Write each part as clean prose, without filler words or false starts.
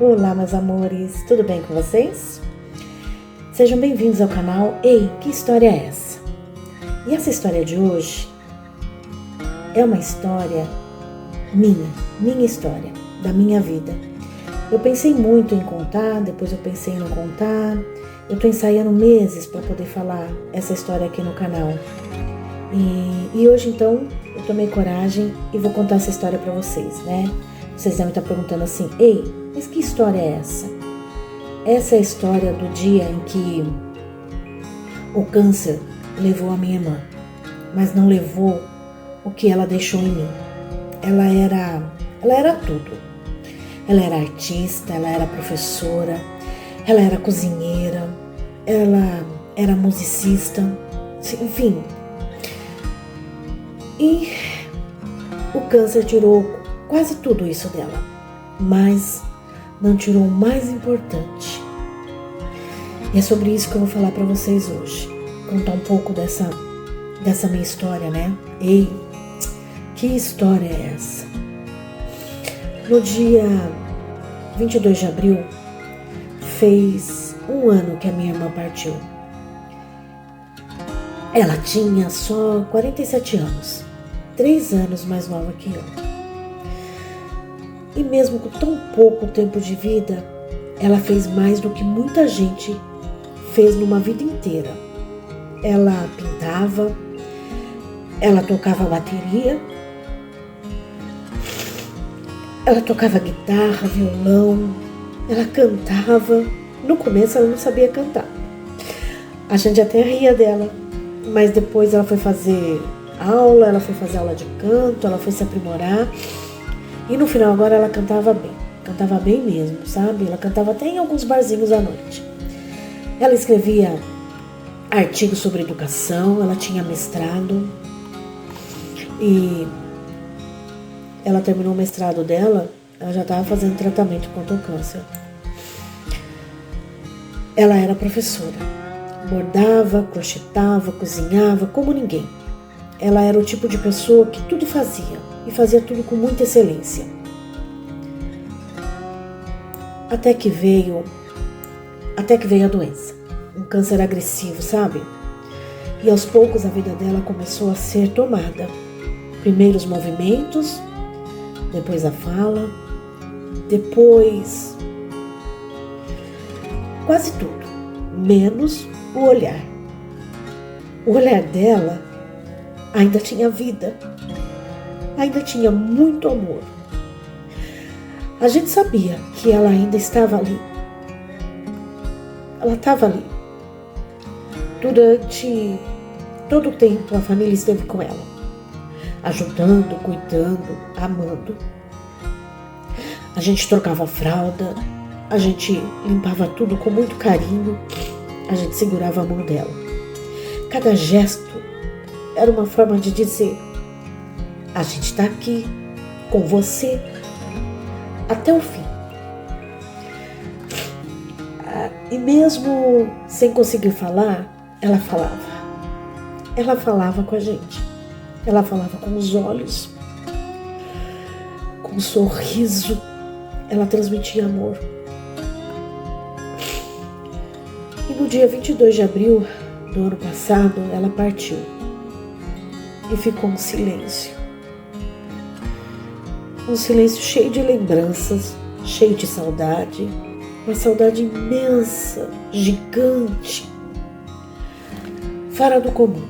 Olá, meus amores, tudo bem com vocês? Sejam bem-vindos ao canal Ei, que história é essa? E essa história de hoje é uma história minha história, da minha vida. Eu pensei muito em contar, depois eu pensei em não contar. Eu tô ensaiando meses para poder falar essa história aqui no canal. E hoje, então, eu tomei coragem e vou contar essa história para vocês, né? Vocês devem estar perguntando assim, ei, mas que história é essa? Essa é a história do dia em que o câncer levou a minha irmã, mas não levou o que ela deixou em mim. Ela era tudo. Ela era artista, ela era professora, ela era cozinheira, ela era musicista, enfim. E o câncer tirou quase tudo isso dela, mas não tirou o mais importante. E é sobre isso que eu vou falar para vocês hoje. Contar um pouco dessa minha história, né? Ei, que história é essa? No dia 22 de abril, fez um ano que a minha irmã partiu. Ela tinha só 47 anos, 3 anos mais nova que eu. E mesmo com tão pouco tempo de vida, ela fez mais do que muita gente fez numa vida inteira. Ela pintava, ela tocava bateria, ela tocava guitarra, violão, ela cantava. No começo ela não sabia cantar. A gente até ria dela, mas depois ela foi fazer aula de canto, ela foi se aprimorar. E no final agora ela cantava bem mesmo, sabe? Ela cantava até em alguns barzinhos à noite. Ela escrevia artigos sobre educação, ela tinha mestrado. E ela terminou o mestrado dela, ela já estava fazendo tratamento contra o câncer. Ela era professora, bordava, crochetava, cozinhava como ninguém. Ela era o tipo de pessoa que tudo fazia, e fazia tudo com muita excelência. Até que veio a doença, um câncer agressivo, sabe? E aos poucos a vida dela começou a ser tomada. Primeiro os movimentos, depois a fala, depois quase tudo, menos o olhar. O olhar dela ainda tinha vida, ainda tinha muito amor. A gente sabia que ela ainda estava ali. Ela estava ali. Durante todo o tempo a família esteve com ela, ajudando, cuidando, amando. A gente trocava fralda, a gente limpava tudo com muito carinho, a gente segurava a mão dela. Cada gesto era uma forma de dizer: a gente está aqui com você até o fim. E mesmo sem conseguir falar, ela falava. Ela falava com a gente. Ela falava com os olhos, com um sorriso. Ela transmitia amor. E no dia 22 de abril do ano passado, ela partiu. E ficou um silêncio. Um silêncio cheio de lembranças, cheio de saudade. Uma saudade imensa, gigante, fora do comum.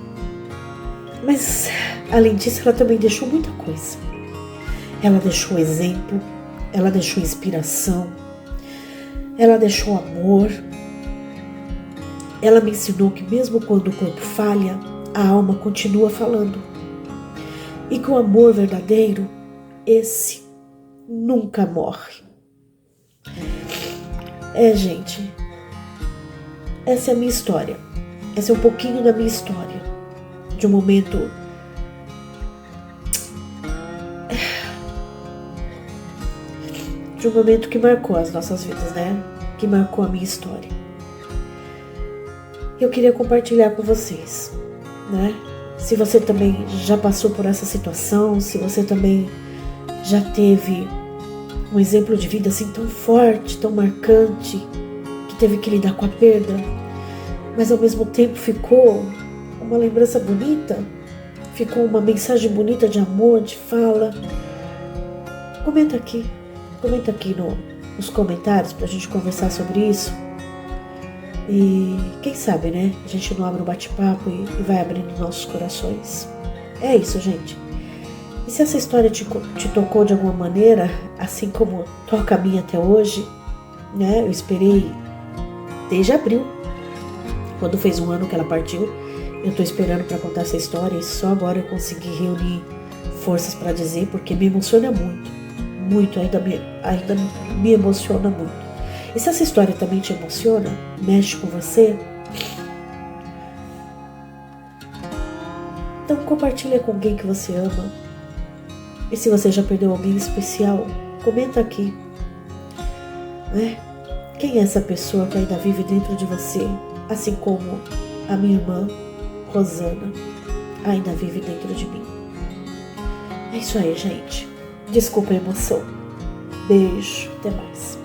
Mas, além disso, ela também deixou muita coisa. Ela deixou exemplo, ela deixou inspiração, ela deixou amor. Ela me ensinou que mesmo quando o corpo falha, a alma continua falando. E que o amor verdadeiro, esse nunca morre. Gente, essa é a minha história. Essa é um pouquinho da minha história. De um momento que marcou as nossas vidas, né? Que marcou a minha história. Eu queria compartilhar com vocês, né? Se você também já passou por essa situação, se você também já teve um exemplo de vida assim tão forte, tão marcante, que teve que lidar com a perda, mas ao mesmo tempo ficou uma lembrança bonita, ficou uma mensagem bonita de amor, de fala. Comenta aqui nos comentários pra gente conversar sobre isso. E quem sabe, né? A gente não abre um bate-papo e vai abrindo nossos corações. É isso, gente. E se essa história te tocou de alguma maneira, assim como toca a minha até hoje, né? Eu esperei desde abril, quando fez um ano que ela partiu. Eu tô esperando para contar essa história e só agora eu consegui reunir forças para dizer, porque me emociona muito, ainda me emociona muito. E se essa história também te emociona, mexe com você, então compartilha com alguém que você ama. E se você já perdeu alguém especial, comenta aqui, né? Quem é essa pessoa que ainda vive dentro de você, assim como a minha irmã Rosana ainda vive dentro de mim. É isso aí, gente. Desculpa a emoção. Beijo, até mais.